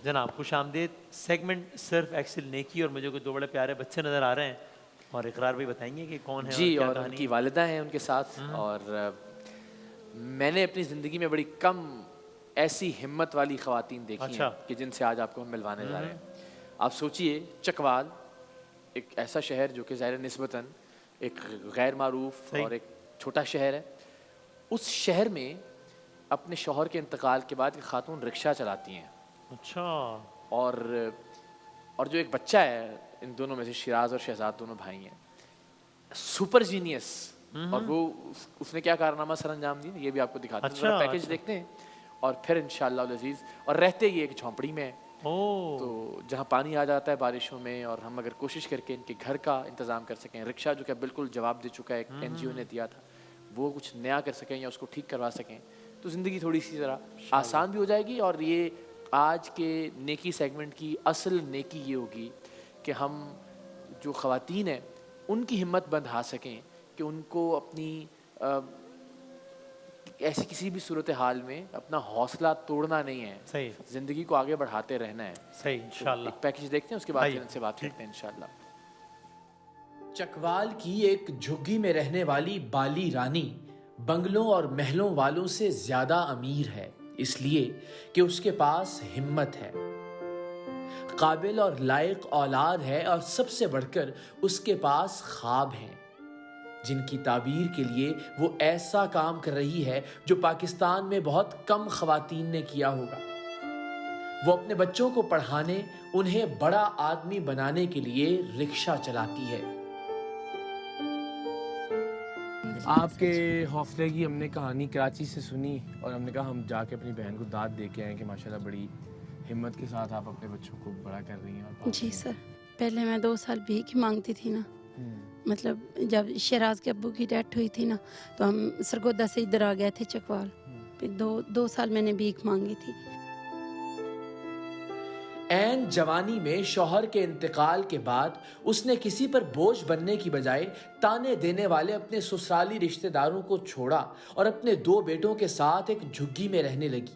جناب خوش آمدید. سیگمنٹ صرف ایکسل نیکی اور مجھے کوئی دو بڑے پیارے بچے نظر آ رہے ہیں اور اقرار بھی بتائیں گے کہ کون ہے جی. اور اور کیا ان کہانی کی ہے. والدہ ہیں ان کے ساتھ. اور میں نے اپنی زندگی میں بڑی کم ایسی ہمت والی خواتین دیکھی ہیں اچھا. کہ جن سے آج آپ کو ہم ملوانے جا رہے ہیں. آپ سوچئے چکوال ایک ایسا شہر جو کہ ظاہر نسبتاً ایک غیر معروف اور ایک چھوٹا شہر ہے. اس شہر میں اپنے شوہر کے انتقال کے بعد ایک خاتون رکشہ چلاتی ہیں. اچھا. اور جو ایک بچہ ہے ان دونوں میں سے شیراز اور شہزاد دونوں بھائی ہیں, سپر جینیس. اور وہ اس نے کیا کارنامہ سر انجام دیا یہ بھی آپ کو دکھاتے ہیں. ذرا پیکج دیکھتے ہیں اور پھر انشاءاللہ العزیز. اور رہتے یہ ایک جھونپڑی میں تو جہاں پانی آ جاتا ہے بارشوں میں, اور ہم اگر کوشش کر کے ان کے گھر کا انتظام کر سکیں, رکشہ جو کہ بالکل جواب دے چکا ہے, ایک این جی او نے دیا تھا, وہ کچھ نیا کر سکیں یا اس کو ٹھیک کروا سکیں تو زندگی تھوڑی سی ذرا آسان بھی ہو جائے گی. اور یہ آج کے نیکی سیگمنٹ کی اصل نیکی یہ ہوگی کہ ہم جو خواتین ہیں ان کی ہمت بندھا سکیں کہ ان کو اپنی ایسی کسی بھی صورتحال میں اپنا حوصلہ توڑنا نہیں ہے. صحیح. زندگی کو آگے بڑھاتے رہنا ہے. صحیح. انشاءاللہ ایک پیکج دیکھتے ہیں اس کے بعد پھر ان سے بات کرتے ہیں انشاءاللہ. چکوال کی ایک جھگی میں رہنے والی بالی رانی بنگلوں اور محلوں والوں سے زیادہ امیر ہے, اس لیے کہ اس کے پاس ہمت ہے, قابل اور لائق اولاد ہے, اور سب سے بڑھ کر اس کے پاس خواب ہیں جن کی تعبیر کے لیے وہ ایسا کام کر رہی ہے جو پاکستان میں بہت کم خواتین نے کیا ہوگا. وہ اپنے بچوں کو پڑھانے, انہیں بڑا آدمی بنانے کے لیے رکشہ چلاتی ہے. آپ کے حوصلے کی ہم نے کہانی کراچی سے سنی اور ہم نے کہا ہم جا کے اپنی بہن کو داد دے کے آئیں کہ ماشاءاللہ بڑی ہمت کے ساتھ آپ اپنے بچوں کو بڑا کر رہی ہیں. اور جی سر, پہلے میں 2 سال بھیک مانگتی تھی نا, مطلب جب شیراز کے ابو کی ڈیتھ ہوئی تھی نا تو ہم سرگودا سے ادھر آ گئے تھے چکوال. پھر 2 سال میں نے بھیک مانگی تھی. عین جوانی میں شوہر کے انتقال کے بعد اس نے کسی پر بوجھ بننے کی بجائے تانے دینے والے اپنے سسرالی رشتہ داروں کو چھوڑا اور اپنے 2 بیٹوں کے ساتھ ایک جھگی میں رہنے لگی.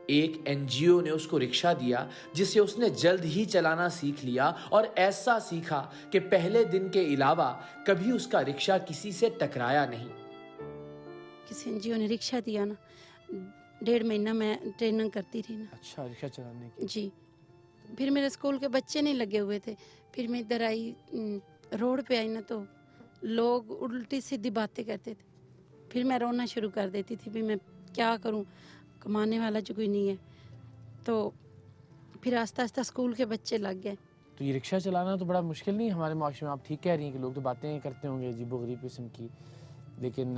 ایک این جی او نے اس کو رکشہ دیا جسے اس نے جلد ہی چلانا سیکھ لیا, اور ایسا سیکھا کہ پہلے دن کے علاوہ کبھی اس کا رکشہ کسی سے ٹکرایا نہیں. کسی این جی او نے رکشہ دیا نا, 1.5 مہینہ میں ٹریننگ کرتی رہی نا. اچھا, رکشہ چلانے کی. جی. پھر میرے اسکول کے بچے نہیں لگے ہوئے تھے. پھر میں ادھر آئی, روڈ پہ آئی نا تو لوگ الٹی سیدھی باتیں کرتے تھے. پھر میں رونا شروع کر دیتی تھی, پھر میں کیا کروں, کمانے والا جو کوئی نہیں ہے. تو پھر آہستہ آہستہ اسکول کے بچے لگ گئے. تو یہ رکشہ چلانا تو بڑا مشکل نہیں ہے ہمارے معاشرے میں. آپ ٹھیک کہہ رہی ہیں کہ لوگ تو باتیں کرتے ہوں گے عجیب و غریب قسم کی, لیکن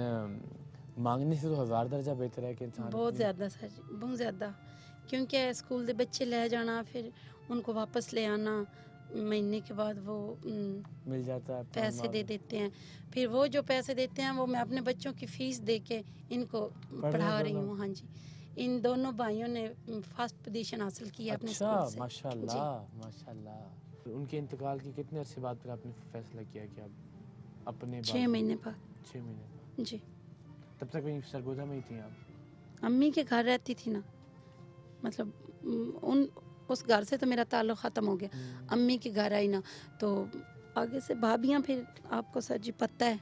مانگنے سے تو 1000 درجہ بہتر ہے کہ انسان. بہت زیادہ سر, بہت زیادہ, کیونکہ اسکول کے بچے لے جانا پھر ان کو واپس لے آنا, مہینے کے بعد وہ مل جاتا ہے پیسے دے دیتے ہیں. پھر وہ جو پیسے دیتے ہیں وہ میں اپنے بچوں کی فیس دے کے ان کو پڑھا رہی ہوں. ہاں جی, ان دونوں بھائیوں نے فرسٹ پوزیشن حاصل کی ہے اپنے اسکول سے. ماشاءاللہ ماشاءاللہ. ان کے انتقال کے کتنے عرصے بعد پھر آپ نے فیصلہ کیا کہ آپ اپنے 6 مہینے بعد. 6 مہینے بعد. جی. تب تک وہیں سرگودا میں ہی تھیں آپ؟ امی کے گھر رہتی تھی نا, مطلب اس گھر سے تو میرا تعلق ختم ہو گیا. امی کے گھر آئی نا تو آگے سے بھابیاں, پھر آپ کو سر جی پتہ ہے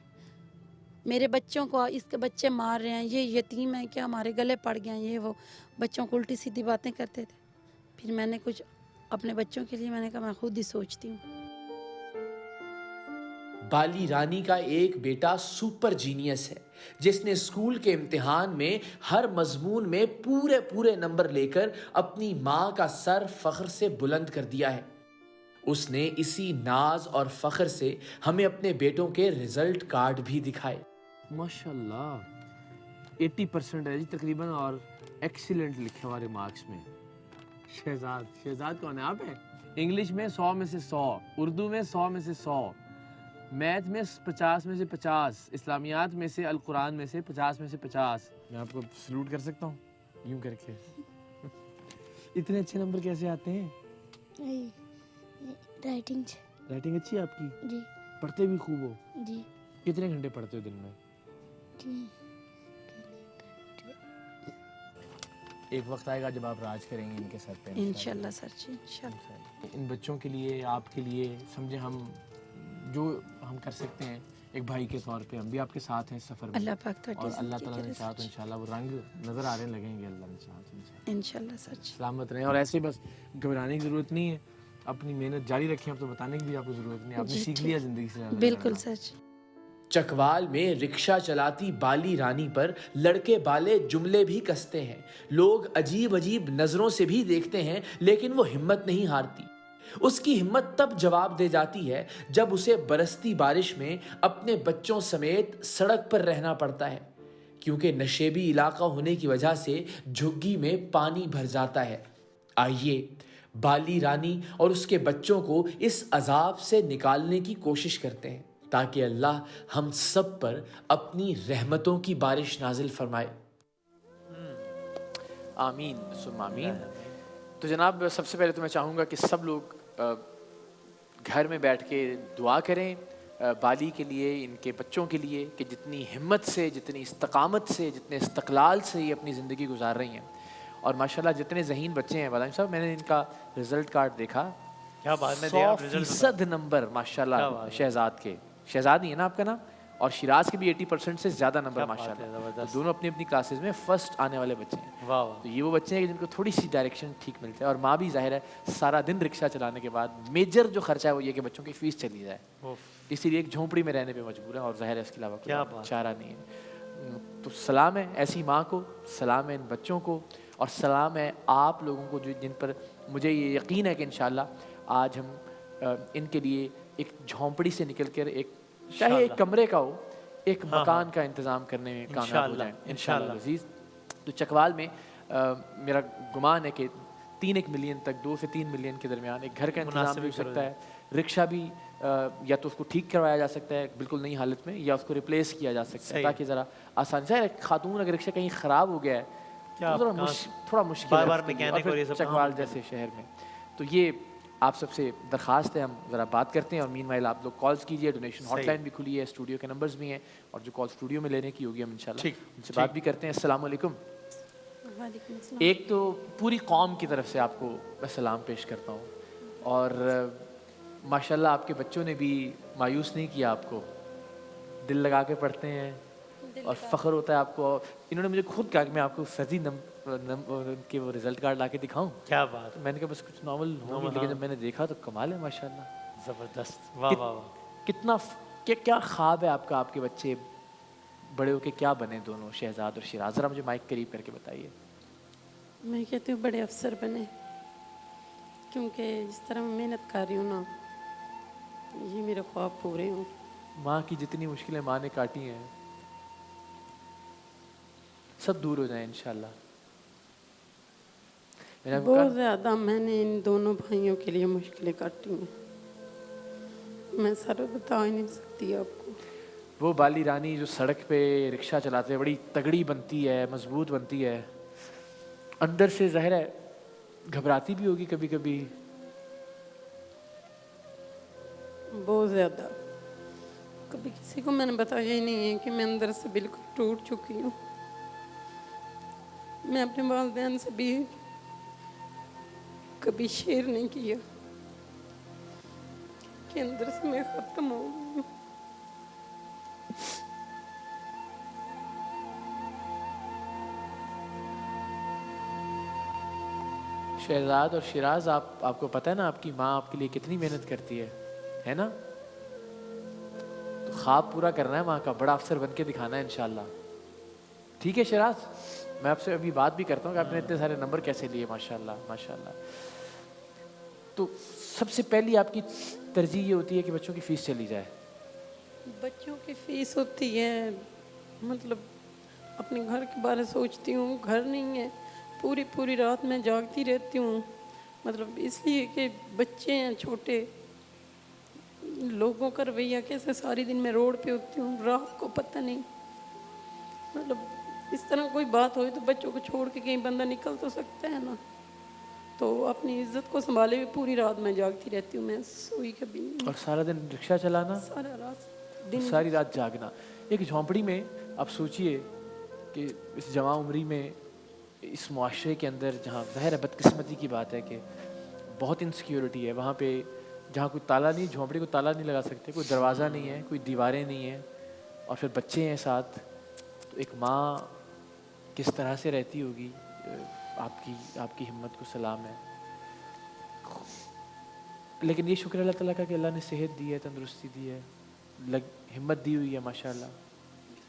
میرے بچوں کو اس کے بچے مار رہے ہیں, یہ یتیم ہے کیا, ہمارے گلے پڑ گئے ہیں, یہ وہ بچوں کو الٹی سیدھی باتیں کرتے تھے. پھر میں نے کچھ اپنے بچوں کے لیے میں نے کہا میں خود ہی سوچتی ہوں. بالی رانی کا ایک بیٹا سپر جینیس ہے جس نے اسکول کے امتحان میں ہر مضمون میں پورے نمبر لے کر اپنی ماں کا سر فخر سے بلند کر دیا ہے. اس نے اسی ناز اور فخر سے ہمیں اپنے بیٹوں کے رزلٹ کارڈ بھی دکھائے. ماشاءاللہ 80% ہے جی تقریباً, اور ایکسیلنٹ لکھے ہمارے مارکس میں. شہزاد کون ہے, آپ ہیں؟ انگلش میں 100 میں سے 100, اردو میں 100 میں سے 100, میتھ میں 50 میں سے 50, اسلامیات میں سے, القرآن میں سے 50 میں سے 50. میں آپ کو سلوٹ کر سکتا ہوں یوں کر کے. اتنے اچھے نمبر کیسے آتے ہیں؟ رائٹنگ اچھی ہے آپ کی؟ جی. پڑھتے بھی خوب ہو؟ جی. کتنے گھنٹے پڑھتے ہو دن میں؟ एक वक्त आएगा जब आप राज करेंगे इनके सर पे इंशाल्लाह सर जी, इंशाल्लाह। इन बच्चों के लिए, आपके लिए, समझे हम जो हम कर सकते हैं एक भाई के तौर पे, हम भी आपके साथ हैं इस सफ़र में। अल्लाह पाक तो और अल्लाह ताला ने चाहा तो इंशाल्लाह वो रंग नज़र आने लगेंगे, अल्लाह ने चाहा तो इंशाल्लाह सर जी। सलामत रहें। और ऐसे बस घबराने की ज़रूरत नहीं है, अपनी मेहनत जारी रखें। अब तो बताने की भी आपको ज़रूरत नहीं, आपने जी, सीख ठीक। लिया ज़िंदगी से। बिल्कुल सर जी। चकवाल में रिक्शा चलाती बाली रानी पर लड़के बाले जुमले भी कसते हैं। लोग अजीब अजीब नजरों से भी देखते हैं, लेकिन वो हिम्मत नहीं हारती। उसकी हिम्मत तब जवाब दे जाती है जब उसे बरसती बारिश में अपने बच्चों समेत सड़क पर रहना पड़ता है, क्योंकि नशेबी इलाका होने की वजह से झुग्गी में पानी भर जाता है। आइए बाली रानी और उसके बच्चों को इस अजाब से निकालने की कोशिश करते हैं, ताकि अल्लाह हम सब पर अपनी रहमतों की बारिश नाजिल फरमाए। आमीन सुम आमीन। तो जनाब सबसे पहले तो मैं चाहूँगा कि सब लोग घर में बैठ के दुआ करें बाली के लिए, इनके बच्चों के लिए, कि जितनी हिम्मत से, जितनी इस्तकामत से, जितने इस्तक़लाल से ये अपनी ज़िंदगी गुजार रही हैं। और माशाल्लाह जितने ज़हीन बच्चे हैं बादाम साहब, मैंने इनका रिज़ल्ट कार्ड देखा, क्या बात में 100% नंबर माशाल्लाह शहजाद के। शहजाद ही है ना आपका नाम? और शिराज के भी 80% से ज़्यादा नंबर माशाल्लाह। तो दोनों अपनी अपनी क्लासेस में फर्स्ट आने वाले बच्चे हैं। वाह तो ये वो बच्चे हैं कि जिनको थोड़ी सी डायरेक्शन ठीक मिलता है। और माँ भी ज़ाहिर है सारा दिन रिक्शा चलाने के बाद मेजर जो खर्चा है वो ये कि बच्चों की फ़ीस चली जाए, इसीलिए एक झोंपड़ी में रहने पे मजबूर है। और ज़ाहिर है इसके अलावा कोई चारा नहीं है। तो सलाम है ऐसी माँ को, सलाम है इन बच्चों को, और सलाम है आप लोगों को जो जिन पर मुझे ये यकीन है कि इंशाल्लाह आज हम इनके लिए एक झोंपड़ी से निकल कर एक, चाहे एक कमरे का हो, एक मकान का इंतज़ाम करने में कामयाब हो जाएं इंशाल्लाह अज़ीज़। तो चकवाल में मेरा गुमान है कि 3-1 मिलियन तक, 2 से 3 मिलियन के दरमियान एक घर का इंतज़ाम भी हो सकता है। रिक्शा भी या तो उसको ठीक करवाया जा सकता है बिल्कुल नई हालत में, या उसको रिप्लेस किया जा सकता है, ताकि ज़रा आसान से खातून अगर रिक्शा कहीं ख़राब हो गया है तो थोड़ा मुश्किल है चकवाल जैसे शहर में। तो ये आप सबसे दरख्वास्त है, हम ज़रा बात करते हैं। और मीनवाइल आप लोग कॉल्स कीजिए, डोनेशन हॉटलाइन भी खुली है, स्टूडियो के नंबर्स भी हैं, और जो कॉल स्टूडियो में लेने की होगी हम इंशाल्लाह उनसे बात भी करते हैं। अस्सलाम वालेकुम। एक तो पूरी कौम की तरफ से आपको मैं सलाम पेश करता हूँ, और माशाल्लाह आपके बच्चों ने भी मायूस नहीं किया आपको, दिल लगा के पढ़ते हैं और फ़ख्र होता है आपको। इन्होंने मुझे खुद कहा कि मैं आपको फर्जी के वो रिजल्ट कार्ड ला के दिखाऊँ। क्या बात। तो मैंने कहा बस कुछ नॉर्मल होगी, लेकिन जब मैंने देखा तो कमाल है माशाल्लाह, ज़बरदस्त। वाह वाह वाह। कितना क्या ख्वाब है आपका, आपके बच्चे बड़े होके क्या बने दोनों, शहजाद और शिराज? ज़रा मुझे माइक करीब करके बताइए। मैं कहती हूँ बड़े अफसर बने, क्योंकि जिस तरह मैं मेहनत कर रही हूँ ना, ये मेरे ख्वाब पूरे हों। माँ की जितनी मुश्किलें माँ ने काटी हैं सब दूर हो जाए इंशाल्लाह। बहुत ज़्यादा मैंने इन दोनों भाइयों के लिए मुश्किलें काटी हैं, मैं सर बता ही नहीं सकती आपको। वो बाली रानी जो सड़क पे रिक्शा चलाते हैं, बड़ी तगड़ी बनती है, मजबूत बनती है, अंदर से ज़ाहिर है घबराती भी होगी कभी कभी। बहुत ज़्यादा, कभी किसी को मैंने बताया ही नहीं है कि मैं अंदर से बिल्कुल टूट चुकी हूँ। मैं अपने वालिदैन से भी कभी शेयर नहीं किया कि अंदर से मैं ख़त्म हो गई हूँ। शहजाद और शिराज, आपको पता है ना आपकी माँ आपके लिए कितनी मेहनत करती है ना? तो ख्वाब पूरा करना है माँ का, बड़ा अफसर बन के दिखाना है इंशाल्लाह। ठीक है शिराज, मैं आपसे अभी बात भी करता हूँ कि आपने इतने सारे नंबर कैसे लिए, माशाल्लाह माशाल्लाह। तो सबसे पहली आपकी तरजीह ये होती है कि बच्चों की फ़ीस चली जाए। बच्चों की फ़ीस होती है, मतलब अपने घर के बारे सोचती हूँ, घर नहीं है, पूरी पूरी रात मैं जागती रहती हूँ, मतलब इसलिए कि बच्चे हैं छोटे, लोगों का रवैया कैसे, सारी दिन मैं रोड पे होती हूँ, रात को पता नहीं, मतलब इस तरह कोई बात हो तो बच्चों को छोड़ के कहीं बंदा निकल तो सकता है ना। तो अपनी इज्जत को संभाले हुए पूरी रात मैं जागती रहती हूँ, मैं सोई कभी नहीं। और सारा दिन रिक्शा चलाना, सारा रात दिन, सारी रात जागना। एक झोंपड़ी में आप सोचिए कि इस जवां उम्री में اس معاشرے کے اندر جہاں ظاہر ہے بدقسمتی کی بات ہے کہ بہت انسیکیورٹی ہے، وہاں پہ جہاں کوئی تالا نہیں، جھونپڑی کو تالا نہیں لگا سکتے، کوئی دروازہ نہیں ہے، کوئی دیواریں نہیں ہیں، اور پھر بچے ہیں ساتھ، تو ایک ماں کس طرح سے رہتی ہوگی. آپ کی ہمت کو سلام ہے. لیکن یہ شکر اللہ تعالیٰ کا کہ اللہ نے صحت دی ہے، تندرستی دی ہے، ہمت دی ہوئی ہے ماشاء اللہ.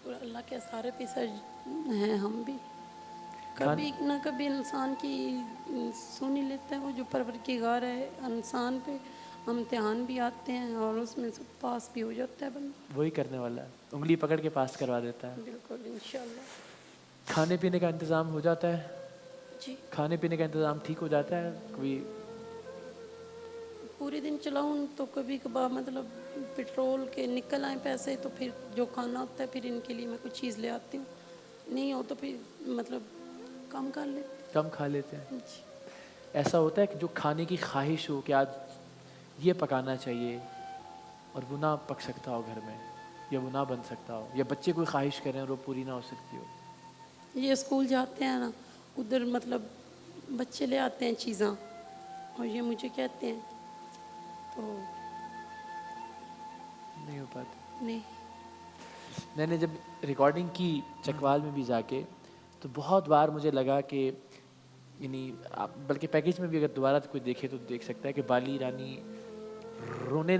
اور اللہ کے سارے پیسے ہیں. ہم بھی کبھی نہ کبھی انسان کی سن ہی لیتے ہیں. وہ جو پروردگار ہے انسان پہ امتحان بھی آتے ہیں اور اس میں سے پاس بھی ہو جاتا ہے بندہ. وہی کرنے والا ہے، انگلی پکڑ کے پاس کروا دیتا ہے. بالکل انشاءاللہ. کھانے پینے کا انتظام ہو جاتا ہے؟ جی کھانے پینے کا انتظام ٹھیک ہو جاتا ہے؟ کوئی پورے دن چلاؤں تو کبھی کبھار مطلب پیٹرول کے نکل آئیں پیسے تو پھر جو کھانا ہوتا ہے پھر ان کے لیے میں کچھ چیز لے آتی ہوں. نہیں ہو تو پھر مطلب کم کر لیتے کم کھا لیتے ہیں؟ ہیں. جی ایسا ہوتا ہے کہ جو کھانے کی خواہش ہو کہ آج یہ پکانا چاہیے اور وہ نہ پک سکتا ہو گھر میں، یا وہ نہ بن سکتا ہو، یا بچے کوئی خواہش کریں اور وہ پوری نہ ہو سکتی ہو؟ یہ اسکول جاتے ہیں نا، ادھر مطلب بچے لے آتے ہیں چیزاں اور یہ مجھے کہتے ہیں تو نہیں ہو پاتی. نہیں. میں نے جب ریکارڈنگ کی چکوال میں بھی جا کے تو بہت بار مجھے لگا کہ یعنی بلکہ پیکیج میں بھی اگر دوبارہ کوئی دیکھے تو دیکھ سکتا ہے کہ بالی رانی رونے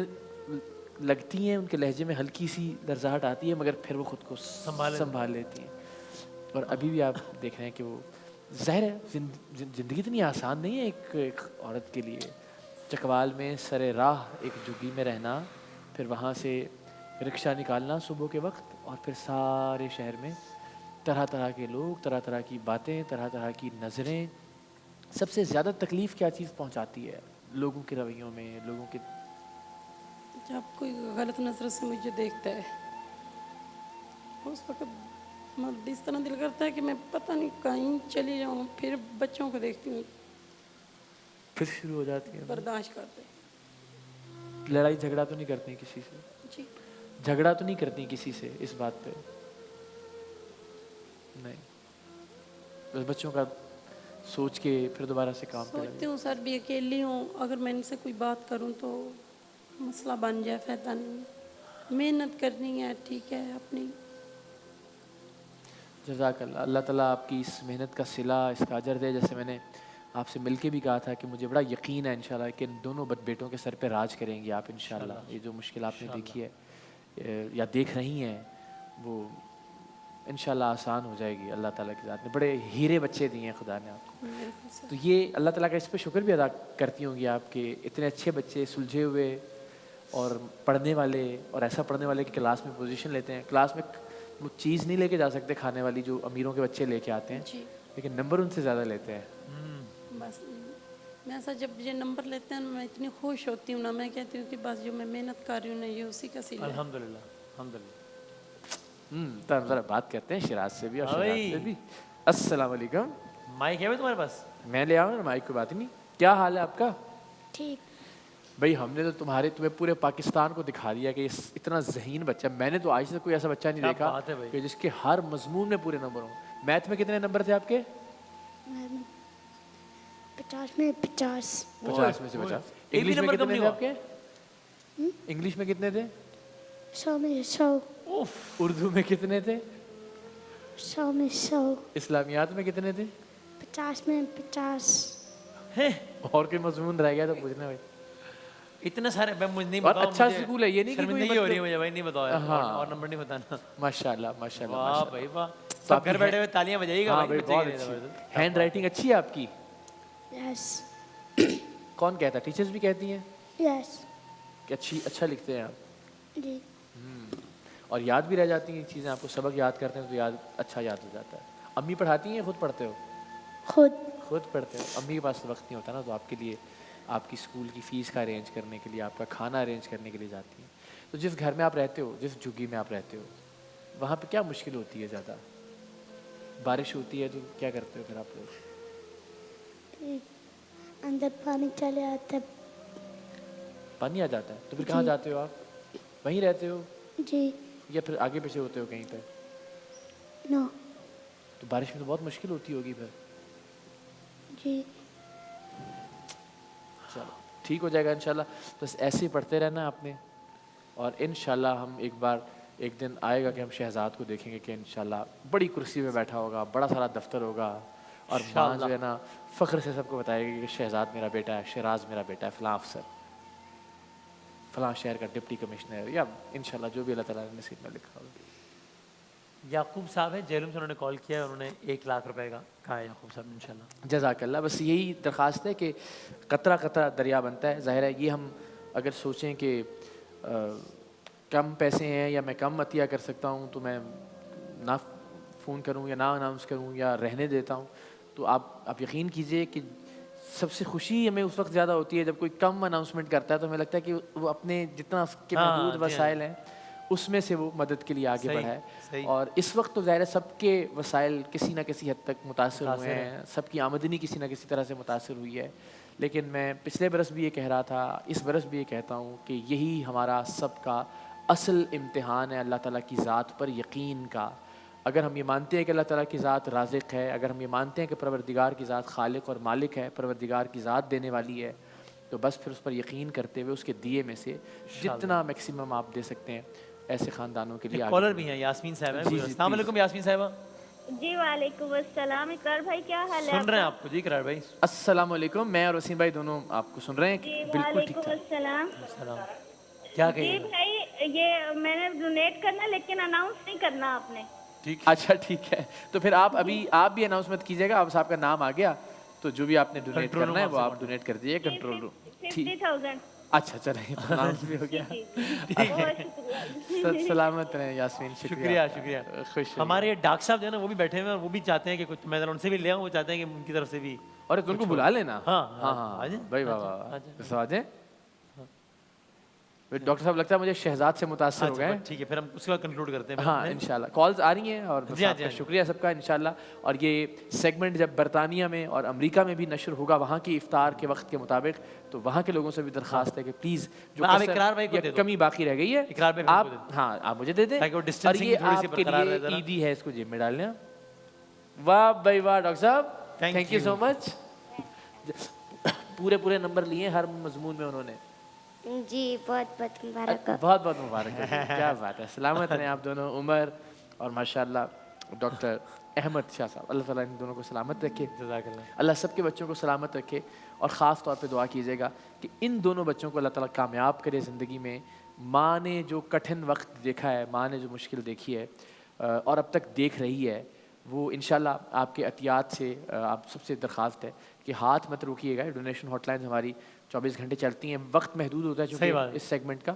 لگتی ہیں، ان کے لہجے میں ہلکی سی لرزاہٹ آتی ہے، مگر پھر وہ خود کو سنبھال لیتی ہیں. اور ابھی بھی آپ دیکھ رہے ہیں کہ وہ ظاہر ہے زندگی اتنی آسان نہیں ہے ایک عورت کے لیے. چکوال میں سر راہ ایک جھگی میں رہنا، پھر وہاں سے رکشہ نکالنا صبح کے وقت، اور پھر سارے شہر میں طرح طرح کے لوگ، طرح طرح کی باتیں، طرح طرح کی نظریں. سب سے زیادہ تکلیف کیا چیز پہنچاتی ہے لوگوں کے رویوں میں، لوگوں کے؟ جب کوئی غلط نظر سے مجھے دیکھتا ہے اس وقت مطلب اس طرح دل کرتا ہے کہ میں پتہ نہیں کہیں چلی جاؤں. پھر بچوں کو دیکھتی ہوں پھر شروع ہو جاتی ہے. برداشت کرتے. لڑائی جھگڑا تو نہیں کرتی ہیں کسی سے؟ جی جھگڑا تو نہیں کرتی کسی سے اس بات پہ؟ نہیں، بس بچوں کا سوچ کے پھر دوبارہ سے کام پہ سوچتی ہوں سر بھی اکیلی ہوں، اگر میں ان سے کوئی بات کروں تو مسئلہ بن جائے. فائدہ نہیں. محنت کرنی ہے ٹھیک ہے اپنی. جزاک اللہ. اللہ تعالیٰ آپ کی اس محنت کا صلہ، اس کا اجر دے. جیسے میں نے آپ سے مل کے بھی کہا تھا کہ مجھے بڑا یقین ہے انشاءاللہ کہ ان دونوں بیٹوں کے سر پہ راج کریں گے آپ انشاءاللہ. یہ جو مشکل آپ نے دیکھی ہے یا دیکھ رہی ہیں وہ انشاءاللہ آسان ہو جائے گی اللہ تعالیٰ کی ذات نے. بڑے ہیرے بچے دیے ہیں خدا نے آپ کو. تو یہ اللہ تعالیٰ کا اس پہ شکر بھی ادا کرتی ہوں گی آپ کے اتنے اچھے بچے سلجھے ہوئے اور پڑھنے والے، اور ایسا پڑھنے والے کہ کلاس میں پوزیشن لیتے ہیں. کلاس میں وہ چیز نہیں لے کے جا سکتے کھانے والی جو امیروں کے بچے لے کے آتے ہیں، جی لیکن نمبر ان سے زیادہ لیتے ہیں. بس میں ایسا جب یہ نمبر لیتے ہیں میں اتنی خوش ہوتی ہوں نا. میں کہتی ہوں کہ بس جو میں محنت کر رہی ہوں نا یہ اسی کا صلہ ہے. الحمدللہ الحمدللہ. تو ذرا بات کرتے ہیں شراز سے بھی اور شراز سے بھی. السلام علیکم. مائک ہے بھائی تمہارے پاس؟ میں لے آؤں نا مائک، کوئی بات ہی نہیں. کیا حال ہے آپ کا؟ ٹھیک. بھائی ہم نے تو تمہیں پورے پاکستان کو دکھا دیا کہ اتنا ذہین بچہ. میں نے تو آج تک کوئی ایسا بچہ نہیں دیکھا کہ جس کے ہر مضمون میں پورے نمبر ہوں. میتھ میں کتنے نمبر تھے آپ کے؟ 50 میں 50. 50 میں سے 50. انگلش میں کتنے تھے آپ کے؟ انگلش میں کتنے تھے؟ 100 میں 100. اردو میں کتنے تھے؟ 100 میں 100. اسلامیات میں کتنے تھے؟ 50 میں 50. اور کوئی مضمون رہ گیا تو پوچھنا بھائی. اتنے سارے میں مجھے نہیں اور بتاؤ. اچھا سکول ہے، یہ نہیں کہ شرمندگی ہو رہی ہے مجھے بھائی، نہیں بتاؤ ہاں اور نمبر نہیں بتانا. ماشاءاللہ ماشاءاللہ. واہ بھائی واہ. سب گھر بیٹھے ہوئے تالیاں بجائیے گا بھائی. بہت اچھی. ہینڈ رائٹنگ اچھی ہے آپ کی؟ یس کون کہتا ہے؟ ٹیچرز بھی کہتی ہیں یس. کہ اچھا لکھتے ہیں آپ. جی اور یاد بھی رہ جاتی ہیں چیزیں. آپ کو سبق یاد کرتے ہیں تو اچھا یاد ہو جاتا ہے. امی پڑھاتی ہیں، خود پڑھتے ہو؟ خود پڑھتے ہو. امی کے پاس تو وقت نہیں ہوتا نا، تو آپ کے لیے آپ کی اسکول کی فیس کا ارینج کرنے کے لیے، آپ کا کھانا ارینج کرنے کے لیے جاتی ہیں. تو جس گھر میں آپ رہتے ہو، جس جھگی میں آپ رہتے ہو، وہاں پہ کیا مشکل ہوتی ہے زیادہ؟ بارش ہوتی ہے تو کیا کرتے ہو پھر آپ لوگ؟ اندر پانی چلے آتا ہے. پانی آ جاتا ہے تو پھر کہاں جاتے ہو آپ؟ وہیں رہتے ہو جی. یا پھر آگے پیچھے ہوتے ہو کہیں پہ؟ نو. تو بارش میں تو بہت مشکل ہوتی ہوگی پھر. जी चलो ठीक हो जाएगा इंशाल्लाह। बस ऐसे ही पढ़ते रहना आपने, और इंशाल्लाह हम एक दिन आएगा कि हम शहजाद को देखेंगे कि इंशाल्लाह बड़ी कुर्सी पे बैठा होगा, बड़ा सारा दफ्तर होगा, और माँ जो है ना फ़ख्र से सबको बताएगी कि शहजाद मेरा बेटा है, शहराज मेरा बेटा है, फ़लाँ अफसर, फ़लाँ शहर का डिप्टी कमिश्नर, या इंशाल्लाह जो भी अल्लाह ताला ने नसीब में लिखा होगा। याकूब साहब है जेलम से, उन्होंने कॉल किया है, उन्होंने 1 लाख रुपए का कहा है याकूब साहब ने इंशाल्लाह। जज़ाकल्लाह। बस यही दरख्वास्त है कि कतरा कतरा दरिया बनता है। ज़ाहिर है ये हम अगर सोचें कि कम पैसे हैं या मैं कम अतिया कर सकता हूँ तो मैं ना फ़ोन करूँ या ना अनाउंस करूँ या रहने देता हूँ, तो आप यकीन कीजिए कि सबसे खुशी हमें उस वक्त ज़्यादा होती है जब कोई कम अनाउंसमेंट करता है, तो हमें लगता है कि वो अपने जितना उसके महदूद वसाइल हैं उसमें से वो मदद के लिए आगे बढ़ा है। और इस वक्त तो ज़ाहिर है सबके वसाइल किसी न किसी हद तक मुतासर हुए हैं, सबकी आमदनी किसी न किसी तरह से मुतासर हुई है। लेकिन मैं पिछले बरस भी ये कह रहा था, इस बरस भी ये कहता हूँ कि यही हमारा सबका असल इम्तिहान है अल्लाह ताला की ज़ात पर यकीन का। अगर हम ये मानते हैं कि अल्लाह ताला की ज़ात राज़िक़ है, अगर हम ये मानते हैं कि परवरदिगार की ज़ात खालिक और मालिक है, परवरदिगार की ज़ात देने वाली है, तो बस फिर उस पर यकीन करते हुए उसके दिए में से जितना मैक्सिमम आप दे सकते हैं ऐसे ख़ानदानों के लिए। कॉलर भी हैं, यास्मीन साहब हैं। अस्सलाम वालेकुम यास्मीन साहिबा। जी वालेकुम अस्सलाम। इकरार भाई क्या हाल है? सुन रहे हैं आपको जी इकरार भाई। अस्सलाम वालेकुम, मैं और वसीम भाई दोनों आपको सुन रहे हैं जी बिल्कुल ठीक वालेकुम ठाक। अस्सलाम। सलाम, क्या जी कहिए? भाई ये मैंने डोनेट करना, लेकिन अनाउंस नहीं करना आपने। अच्छा ठीक है, तो फिर आप भी अनाउंसमेंट कीजिएगा। अब आपका नाम आ गया तो जो भी आपने डोनेट कंट्रोल करना है रूम वो आपसे आप डोनेट कर दीजिए कंट्रोल रूम। ठीक, 50,000। अच्छा चलिए तो अनाउंस भी हो गया। बहुत शुक्रिया। सलामत रहें यास्मीन, शुक्रिया शुक्रिया। खुश हमारे डाक साहब जो है ना वो भी बैठे हुए हैं, वो भी चाहते हैं कि कुछ मैं उनसे भी ले आऊँ, वो चाहते हैं कि उनकी तरफ से भी। और तुमको बुला लेना। हाँ हाँ हाँ आ जाए, भाई आ वाह जाए, आ जाए। वाह, आ जाए। डॉक्टर साहब लगता है मुझे शहजाद से मुतासर हो गए हैं। ठीक है, फिर हम उसके बाद कंक्लूड करते हैं। हाँ इंशाल्लाह कॉल्स आ रही हैं, और बस जी हाँ, आपका जी हाँ। शुक्रिया सबका इंशाल्लाह। और ये सेगमेंट जब बरतानिया में और अमेरिका में भी नशर होगा वहाँ की इफ्तार के वक्त के मुताबिक, तो वहाँ के लोगों से भी दरखास्त है कि प्लीज़ जो आप कसर इकरार भाई को या दे दो। कमी बाकी रह गई है इकरार भाई को आप, हाँ आप मुझे दे दें, ताकि वो और distancing ये थोड़ी सी आपके बरकरार रहे लिए जरा। ईदी है, इसको जेब में डाल लें। वाह भाई वाह डॉक्टर साहब, Thank thank you you. So much. पूरे नंबर लिए हर मजमून में उन्होंने। जी बहुत बहुत मुबारक हो। बहुत बहुत मुबारक है, क्या बात है। सलामत रहें आप दोनों, उमर और माशाल्लाह डॉक्टर अहमद शाह साहब, अल्लाह ताला इन दोनों को सलामत रखे, जज़ाकल्लाह। अल्लाह सबके बच्चों को सलामत रखे। और ख़ास तौर पे दुआ कीजिएगा कि इन दोनों बच्चों को अल्लाह ताला कामयाब करे ज़िंदगी में। माँ ने जो कठिन वक्त देखा है, माँ ने जो मुश्किल देखी है और अब तक देख रही है, वो इंशाल्लाह आपके अतियात से आप सबसे दरख्वास्त है कि हाथ मत रोकिएगा। डोनेशन हॉटलाइन हमारी 24 घंटे चलती हैं, वक्त महदूद होता है सही बात चूँकि इस सेगमेंट का,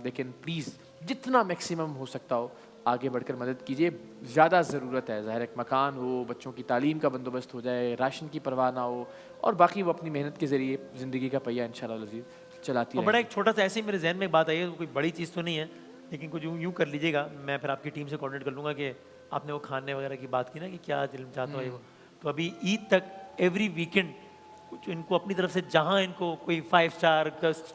लेकिन प्लीज़ जितना मैक्सिमम हो सकता हो आगे बढ़कर मदद कीजिए। ज़्यादा ज़रूरत है, ज़ाहिर एक मकान हो, बच्चों की तालीम का बंदोबस्त हो जाए, राशन की परवाह ना हो, और बाकी वो अपनी मेहनत के ज़रिए ज़िंदगी का पहिया इंशाल्लाह अज़ीज़ चलाती और बड़ा रहेगी। एक छोटा सा ऐसे ही मेरे जहन में एक बात आई है, कोई बड़ी चीज़ तो नहीं है, लेकिन कुछ यूँ कर लीजिएगा, मैं फिर आपकी टीम से कोऑर्डिनेट कर लूँगा कि आपने वो खाने वगैरह की बात की ना कि क्या दिल में चाहता हो ये वो, तो अभी ईद तक एवरी वीकेंड कुछ इनको अपनी तरफ से, जहाँ इनको कोई 5 स्टार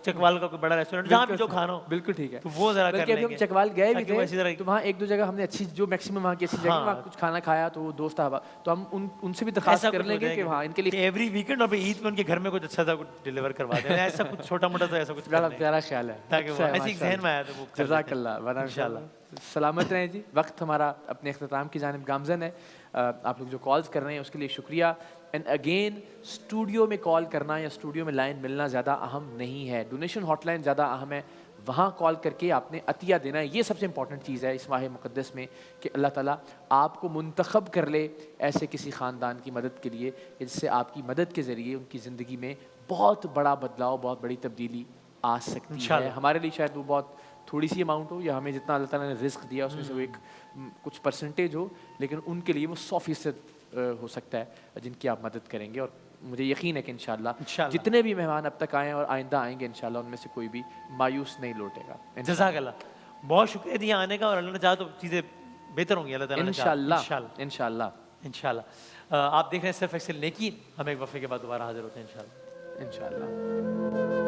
चकवाल का कोई बड़ा रेस्टोरेंट जहाँ भी जो खाना हो, बिल्कुल ठीक है, तो वो जरा कर बल्कि अभी हम लेंगे। चकवाल गए भी ताकि वो ऐसी तरह थे, तो वहाँ एक दो जगह हमने अच्छी जो मैक्सिमम वहाँ की अच्छी जगह हाँ। वहाँ कुछ खाना खाया, तो वो दोस्त हवा, तो हम उनसे भी दरख्वास्त कर लेंगे कि हाँ इनके लिए एवरी वीकेंड और ईद में उनके घर में कुछ अच्छा सा कुछ डिलीवर करवा दें, ऐसा कुछ छोटा मोटा सा ऐसा कुछ बड़ा कर दें। प्यारा ख्याल है, ताकि वो अच्छा है, ऐसे ही जहन में आया तो वो कर लेते हैं। जज़ाकल्लाह, वरना इंशाल्लाह सलामत रहें जी। वक्त हमारा अपने इख्तिताम की जानिब गामज़न है। आप लोग जो कॉल्स कर रहे हैं उसके लिए शुक्रिया। एंड अगेन स्टूडियो में कॉल करना या स्टूडियो में लाइन मिलना ज़्यादा अहम नहीं है, डोनेशन हॉटलाइन ज़्यादा अहम है। वहाँ कॉल करके आपने अतिया देना है, ये सबसे इंपॉर्टेंट चीज़ है इस माह मुक़द्दस में कि अल्लाह ताला आपको मुंतखब कर ले ऐसे किसी ख़ानदान की मदद के लिए, जिससे आपकी मदद के ज़रिए उनकी ज़िंदगी में बहुत बड़ा बदलाव, बहुत बड़ी तब्दीली आ सकती है। हमारे लिए शायद वो बहुत थोड़ी सी अमाउंट हो, या हमें जितना अल्लाह ताला ने रिस्क दिया उसमें से वो एक कुछ परसेंटेज हो, लेकिन उनके लिए वो 100% हो सकता है जिनकी आप मदद करेंगे। और मुझे यकीन है कि इंशाल्लाह जितने भी मेहमान अब तक आए हैं और आइंदा आएंगे इंशाल्लाह उनमें से कोई भी मायूस नहीं लौटेगा। जज़ाकल्लाह, बहुत शुक्रिया दिया आने का, और अल्लाह ने चाहा तो चीज़ें बेहतर होंगी अल्लाह ताला ने चाहा। इंशाल्लाह इंशाल्लाह इंशाल्लाह। आप देख रहे हैं सिर्फ एक्सेल नेकी, हम एक वफ़े के बाद दोबारा हाजिर होते हैं इंशाल्लाह। इंशाल्लाह।